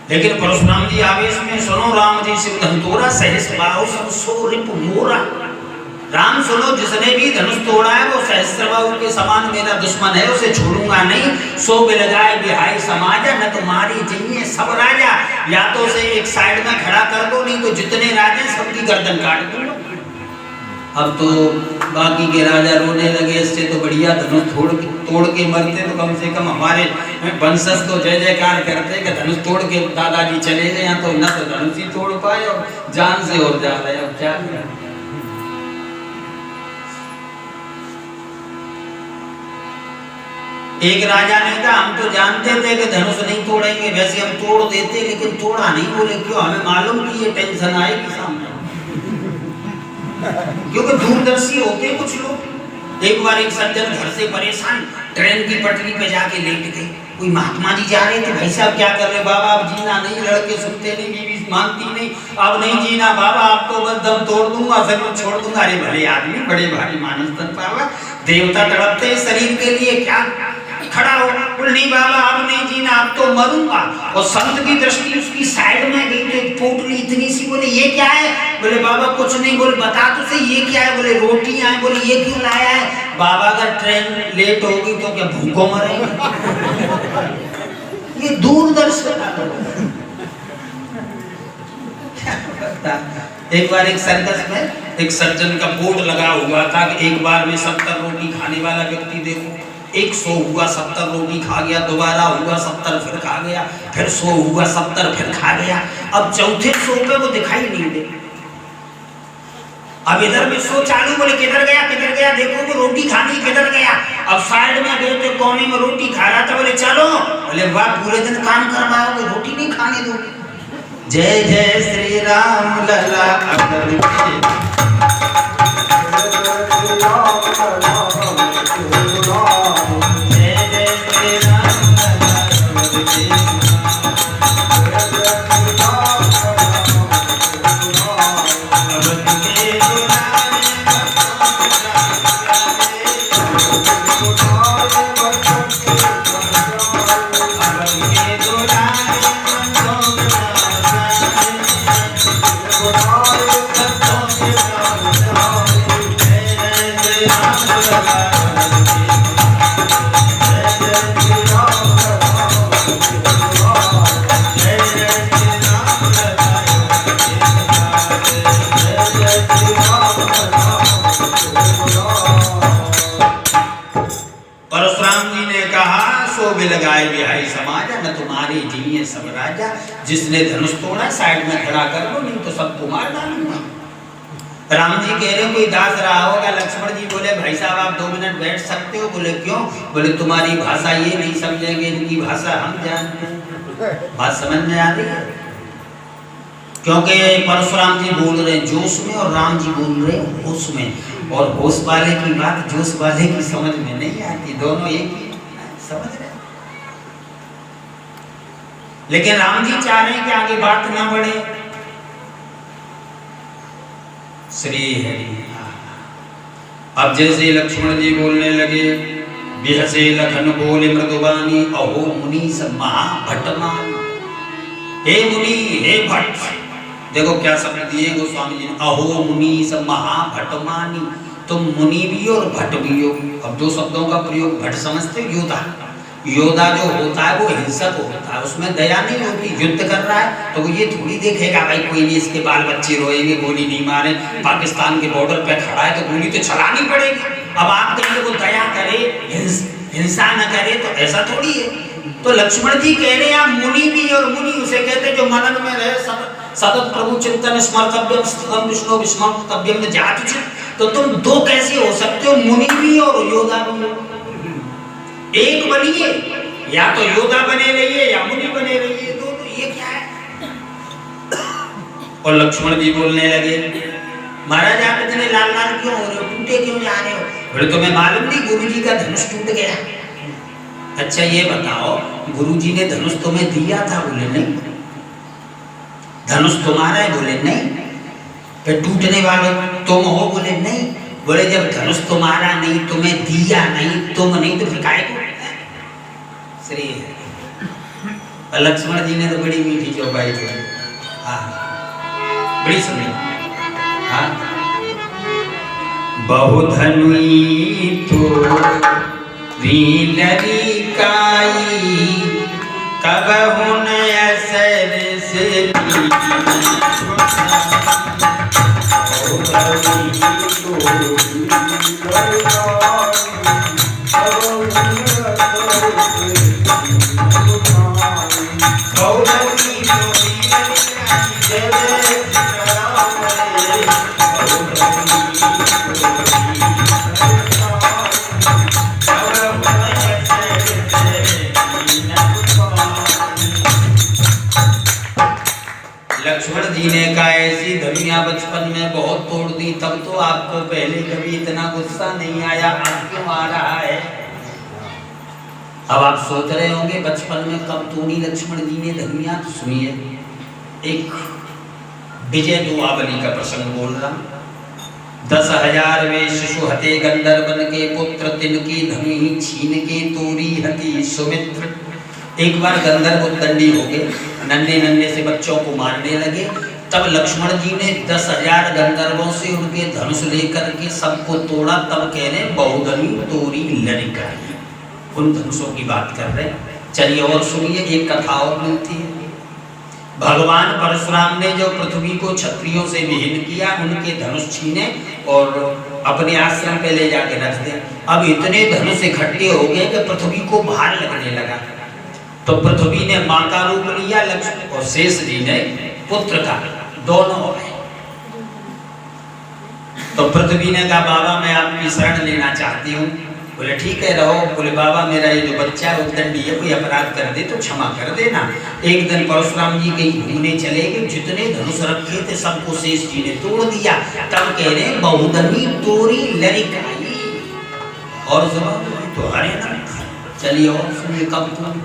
लेकिन परशुराम जी आवेश में सुनो राम जी शिव धन तोड़ा सहस बाहु सब सो रिप मोरा। राम सुनो, जिसने भी धनुष तोड़ा है वो सहस्त्रबाहु के समान मेरा दुश्मन है, उसे छोड़ूंगा नहीं। सो बिलगाए बिहाई समाजा न तुम्हारी चाहिए सब राजा। या तो उसे एक साइड में खड़ा कर दो, नहीं तो जितने राजा सबकी गर्दन काट दो। अब तो बाकी के राजा रोने लगे, इससे तो बढ़िया धनुष तोड़ के मरते तो कम से कम हमारे वंशज तो जय जयकार करते कि धनुष तोड़ के दादाजी चले गए, तो न तो धनुष ही तोड़ पाए और जान से और जा रहे। अब क्या करें? एक राजा ने कहा हम तो जानते थे कि धनुष नहीं तोड़ेंगे, वैसे हम तोड़ देते, लेकिन तोड़ा नहीं। बोले क्यों? हमें मालूम कि ये टेंशन आएगी सामने। क्योंकि दूरदर्शी होते कुछ लोग। एक बार एक सज्जन घर से परेशान ट्रेन की पटरी पे जाके लेट गए। कोई महात्मा जी जा रहे थे, भाई साहब क्या कर रहे? बाबा अब जीना नहीं, लड़के सुनते नहीं, बीवी मानती नहीं, अब नहीं जीना बाबा, अब तो बस दम तोड़ दूंगा, सब छोड़ दूंगा। अरे भले आदमी, बड़े भारी मानस तन पावा, देवता तड़पते हैं शरीर के लिए, क्या खड़ा हो? बोल नहीं बाबा अब नहीं जीना, अब तो मरूंगा। और संत की दृष्टि उसकी साइड में गई तो एक पोटली इतनी सी। बोले ये क्या है? बोले बाबा कुछ नहीं। बोले बता तो सही ये क्या है? बोले रोटियां हैं। बोले ये क्यों लाया है? बाबा अगर ट्रेन लेट होगी तो क्या भूखों मरेंगे? ये दूरदर्शन। एक बार एक सर्कस में एक सज्जन का बोर्ड लगा हुआ था कि एक बार में 70 रोटी खाने वाला व्यक्ति देखो। 100 हुआ, 70 रोटी खा गया, दोबारा हुआ 70 फिर खा गया, फिर 100 हुआ 70 फिर खा गया। अब चौथे 100 पे वो दिखाई नहीं दे। अब इधर भी 100 चालू। बोले किधर गया देखो वो रोटी खानी किधर गया? अब साइड में गए तो कोने में रोटी खा रहा था। बोले चलो। बोले वाह पूरे दिन काम करवाओगे, रोटी नहीं खाने दोगे। जय जय श्री राम लला लगाए बिहाई समाजा न तुम्हारी जीए सब राजा। जिसने धनुष तोड़ा साइड में खड़ा कर दो, नहीं तो सबको मार डालूंगा। राम जी कह रहे कोई दास रहा होगा। लक्ष्मण जी बोले भाई साहब आप 2 मिनट बैठ सकते हो? बोले क्यों? बोले तुम्हारी भाषा ये नहीं समझेंगे, इनकी भाषा हम जानते हैं। बात समझ में आ रही है? क्योंकि परशुराम जी बोल रहे हैं जोश में और राम जी बोल रहे हैं होश में। और होश वाले की बात जोश वाले की समझ में नहीं आती, दोनों एक ही समझ रहे। लेकिन राम जी चाह रहे हैं कि आगे बात ना बढ़े। श्री हरि। अब जैसे लक्ष्मण जी बोलने लगे, बिहसे लखन बोले मृदुबानी, अहो मुनि सब महाभटमान। हे मुनि, हे भट्ट, देखो क्या शब्द दिए गोस्वामी जी ने, अहो मुनि सब महाभटमानी। तुम मुनि भी हो और भट्ट भी हो। अब 2 शब्दों का प्रयोग, भट्ट समझते हो? योद्धा। योद्धा जो होता है वो हिंसक होता है, उसमें दया नहीं होती। युद्ध कर रहा है तो वो ये थोड़ी देखेगा भाई कोई नहीं इसके बाल बच्चे रोएंगे, गोली नहीं मारे। पाकिस्तान के बॉर्डर पे खड़ा है तो गोली तो चलानी पड़ेगी। अब आप कहेंगे वो दया करे, हिंसा न करे, तो ऐसा थोड़ी है। तो लक्ष्मण जी कह रहे हैं आप मुनि भी, और मुनि उसे कहते जो मनन में रहे, सतत प्रभु चिंतन स्मर्तव्यम विष्णु विस्मर्तव्यम जातु चित। तो तुम 2 कैसे हो सकते हो? मुनि भी और योद्धा भी। एक बनिए, या तो योद्धा बने रहिए या मुनि बने रहिए, तो ये क्या है? और लक्ष्मण जी बोलने लगे महाराज आप इतने लाल लाल क्यों हो रहे हो, टूटे क्यों जा रहे हो? बोले तुम्हें मालूम नहीं गुरु जी का धनुष टूट गया? अच्छा ये बताओ गुरु जी ने धनुष तुम्हें दिया था? बोले नहीं। धनुष तुम्हारा है? बोले नहीं। फिर टूटने वाले तुम हो? बोले नहीं। बोले जब धनुष तुम्हारा नहीं, तुम्हें दिया नहीं, तुम नहीं, तो फिर काहे को? श्री लक्ष्मण जी ने तो बड़ी मीठी चौपाई की, हाँ बड़ी सुनी, हाँ बहुधनुई तो लरिकाई कबहु न असर से लक्ष्मण जी ने कहा ऐसी धनिया बचपन में बहुत तोड़ दी, तब तो आपको पहले कभी इतना गुस्सा नहीं आया, अब क्यों आ रहा है? अब आप सोच रहे होंगे बचपन में कब तोड़ी लक्ष्मण जी ने धनिया। तो सुनिए, एक विजय दुआवली का प्रसंग बोल रहा हूं। 10,000 वे शिशु हते गंधर्वन के पुत्र, तिनकी धनी छीन के तोरी हती सुमित्र। एक बार गंधर्व उद्दंडी हो गए, नन्हे नन्हे से बच्चों को मारने लगे। तब लक्ष्मण जी ने 10,000 गंधर्वों से उनके धनुष लेकर के सबको तोड़ा। तब कह रहे बहुधनी तोरी लरिकाई, उन धनुषों की बात कर रहे। चलिए और सुनिए, एक कथा और मिलती है। भगवान परशुराम ने जो पृथ्वी को क्षत्रियों से विहीन किया, उनके धनुष छीने और अपने आश्रम पे ले जाके रख दे। अब इतने धनुष इकट्ठे हो गए कि पृथ्वी को भार लगने लगा। तो पृथ्वी ने मां का रूप लिया, लक्ष्मण और शेष जी ने पुत्र का, दोनों हो गए। तो पृथ्वी ने कहा बाबा मैं आपकी शरण लेना चाहती हूँ। बोले ठीक है रहो। बोले बाबा मेरा ये जो बच्चा है उद्दंडी है, कोई अपराध कर दे तो क्षमा कर देना। एक दिन परशुराम जी कहीं घूमने चले गए, जितने धनुष रखे थे सबको शेष जी ने तोड़ दिया। तब कह रहे बहुधनी तोरी लरिकाई। और सुनो तुम्हारे नाम। चलिए और सुनिए, कब तुम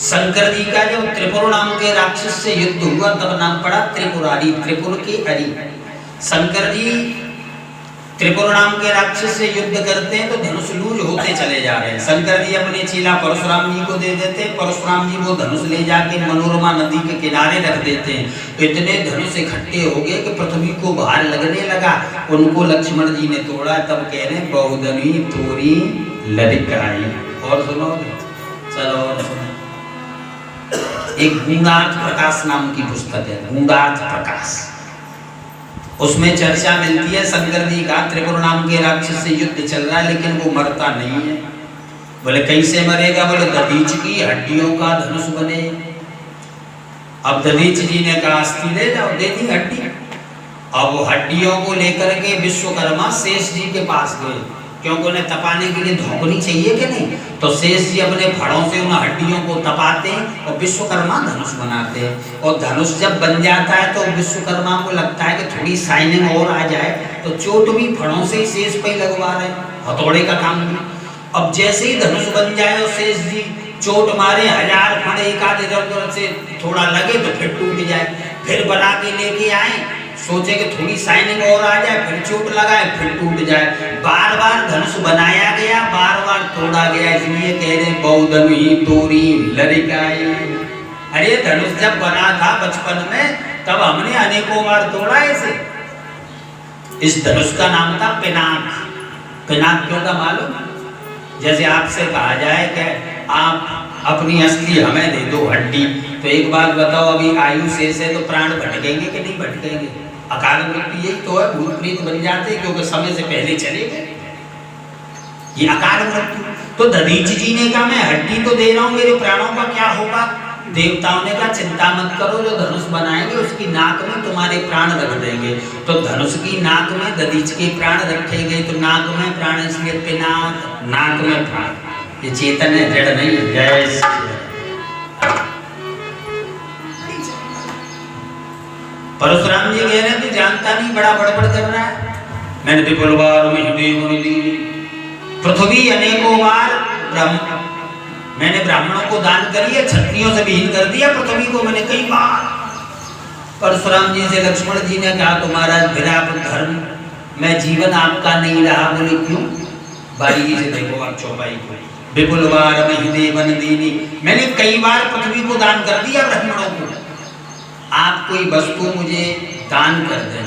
शंकर जी का जब त्रिपुर नाम के राक्षस से युद्ध हुआ तब नाम पड़ा त्रिपुरारी, त्रिपुर के हरि। शंकर जी त्रिपुर नाम के राक्षस से युद्ध करते हैं तो धनुष लूज होते चले जा रहे हैं। शंकर जी अपने चीला परशुराम जी को दे देते हैं, परशुराम जी वो धनुष ले जाके मनोरमा नदी के किनारे रख देते हैं। इतने धनुष इकट्ठे हो गए कि पृथ्वी को भार लगने लगा। उनको लक्ष्मण जी ने तोड़ा। तब कह रहे बहुधनी तोरी लरिकाई। और सुनो, चलो और सुनो, एक गूंगार्थ प्रकाश नाम की पुस्तक है, गूंगार्थ प्रकाश। उसमें चर्चा मिलती है शंकर जी का त्रिपुर नाम के राक्षस से युद्ध चल रहा है, लेकिन वो मरता नहीं है। बोले कैसे मरेगा? बोले दधीच की हड्डियों का धनुष बने। अब दधीच जी ने कहा अस्थि ले जाओ, दे दी हड्डी। अब वो हड्डियों को लेकर के विश्वकर्मा शेष जी के पास गए, क्योंकि उन्हें तपाने के लिए धोकनी चाहिए कि नहीं। तो शेष जी अपने फड़ों से उन हड्डियों को तपाते हैं और विश्वकर्मा धनुष बनाते हैं। और धनुष जब बन जाता है तो विश्वकर्मा को लगता है कि थोड़ी शाइनिंग और आ जाए, तो चोट भी फड़ों से ही शेष पे लगवा रहे, हथौड़े का काम भी। अब जैसे ही धनुष बन जाए और शेष जी चोट मारे, 1000 फड़ एक आधे इधर से थोड़ा लगे तो फिर टूट जाए। फिर बना के लेके आए, सोचे कि थोड़ी शाइनिंग और आ जाए, फिर चोट लगाए फिर टूट जाए। बार बार धनुष बनाया गया, बार बार तोड़ा गया। इसलिए कह रहे बहुधनी तोरी लरिकाई। अरे धनुष जब बना था बचपन में तब हमने अनेकों बार तोड़ा इसे। इस धनुष का नाम था पिनाक। पिनाक क्यों था मालूम? जैसे आपसे कहा जाए कि आप अपनी अस्थि हमें दे दो हड्डी, तो एक बात बताओ, अभी आयु शेष है तो प्राण भटकेंगे कि नहीं भटकेंगे? अकाल मृत्यु यही तो है, भूत प्रेत बन जाते क्योंकि समय से पहले चले गए, ये अकाल मृत्यु। तो दधीच जी ने कहा मैं हड्डी तो दे रहा हूँ, मेरे प्राणों का क्या होगा? देवताओं ने कहा चिंता मत करो, जो धनुष बनाएंगे उसकी नाक में तुम्हारे प्राण रख देंगे। तो धनुष की नाक में दधीच के प्राण रखे गए। तो नाक में प्राण इसलिए पिनाक, नाक में प्राण। ये चेतन है, जड़ नहीं है। जय परशुराम जी कह रहे थे जानता नहीं, बड़ा बड़बड़ कर रहा है। मैंने विपुल बार पृथ्वी अनेकों बार मैंने ब्राह्मणों को दान करी है, क्षत्रियों से विहीन कर दिया पृथ्वी को मैंने कई बार। परशुराम जी से लक्ष्मण जी ने कहा तुम्हारा विराट धर्म में जीवन आपका नहीं रहा। बोले क्यों? बारीकी से देखो आप चौपाई को। विपुल बार देवन दीनी, मैंने कई बार पृथ्वी को दान कर दिया ब्राह्मणों को। आप कोई वस्तु मुझे दान कर दें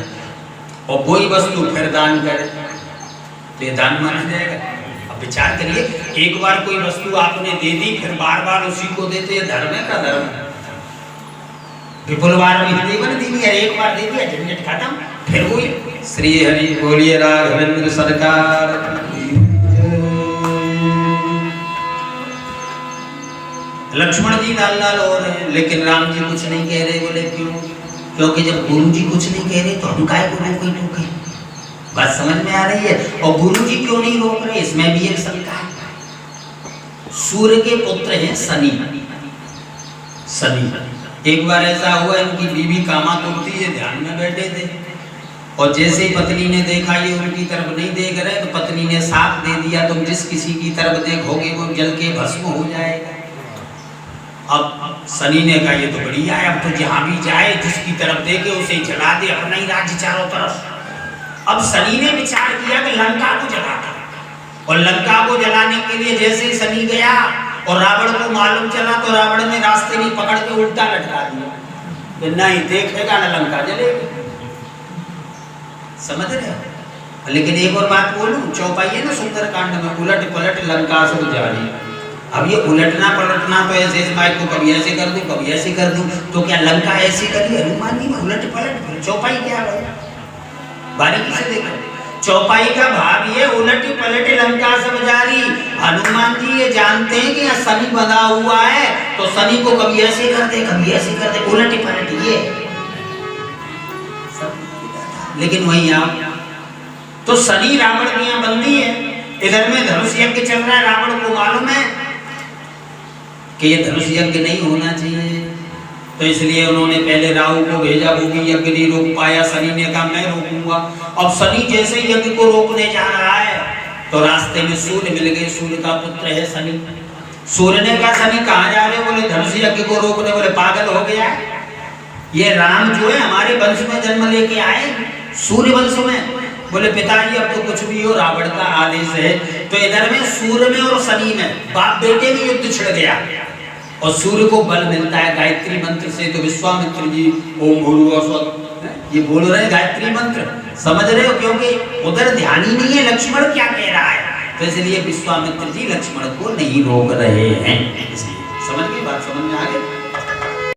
और कोई वस्तु फिर दान करे तो ये दान माना जाएगा? अब विचार करिए, एक बार कोई वस्तु आपने दे दी फिर बार बार उसी को देते, ये धर्म है का धर्म? विपुल बार देवन दीनी, एक बार दे दिया झंझट खत्म, फिर वही। श्री हरि बोलिए, राघवेंद्र सरकार। लक्ष्मण जी लाल लाल हो रहे हैं, लेकिन राम जी कुछ नहीं कह रहे। बोले क्यों? क्योंकि जब गुरु जी कुछ नहीं कह रहे तो हम काहे को कोई टोके? बात समझ में आ रही है? और गुरु जी क्यों नहीं रोक रहे, इसमें भी एक शंका है। सूर्य के पुत्र हैं शनि। शनि एक बार ऐसा हुआ, इनकी बीवी कामातुर थी, ये ध्यान में बैठे थे और जैसे ही पत्नी ने देखा ये उनकी तरफ नहीं देख रहे तो पत्नी ने साफ दे दिया, तुम जिस किसी की तरफ देखोगे वो जल के भस्म हो जाएगा। अब शनि ने कहा ये तो बढ़िया है, अब तो जहां भी जाए जिसकी तरफ देखे उसे जला दे, अपना ही राज्य चारों तरफ। अब शनि ने विचार किया कि लंका को जलाता, और लंका को जलाने के लिए जैसे ही शनि गया और रावण को मालूम चला तो रावण ने रास्ते में पकड़ के उल्टा लटका दिया, नहीं देखेगा ना लंका जलेगी। समझ रहे हो? लेकिन एक और बात बोलूं, चौपाई है ना सुंदरकांड में, उलट पलट लंका से जारी। अब ये उलटना पलटना तो ऐसे इस बाइक को कभी ऐसे कर दूं कभी ऐसे कर दूं, तो क्या लंका ऐसी करी? हनुमान जी में उलट पलट। चौपाई क्या है? बारीकी से देखो, चौपाई का भाव ये उलट पलट लंका सब जारी। हनुमान जी ये जानते हैं कि शनि बंधा हुआ है तो शनि को कभी ऐसे कर दे कभी ऐसे कर दे, उलट पलट ये। लेकिन वही आप तो शनि रावण की यहाँ बंदी है, इधर में धनुष यज्ञ चल रहा है। रावण को मालूम है कि ये धनुष यज्ञ नहीं होना चाहिए, तो इसलिए उन्होंने पहले राहु को भेजा, वो भी यज्ञ नहीं रोक पाया। शनि ने कहा मैं रोकूंगा। अब शनि जैसे यज्ञ को रोकने जा रहा है तो रास्ते में सूर्य मिल गए, सूर्य का पुत्र है शनि। सूर्य ने कहा शनि कहाँ जा रहे हो? बोले धनुष यज्ञ को रोकने। बोले पागल हो गया, ये राम जो है हमारे वंश में जन्म लेके आए, सूर्य वंश में। बोले पिताजी अब तो कुछ भी हो, रावण का आदेश है। तो इधर में सूर्य में और शनि में बाप बेटे में युद्ध छिड़ गया और सूर्य को बल मिलता है गायत्री मंत्र से। तो विश्वामित्र जी ओम भूर्भुवः स्वः ये बोल रहे हैं गायत्री मंत्र, समझ रहे हो? क्योंकि उधर ध्यान ही नहीं है लक्ष्मण क्या कह रहा है, तो इसलिए विश्वामित्र जी लक्ष्मण को नहीं रोक रहे हैं। इसलिए समझ गए बात? समझ में आ गई?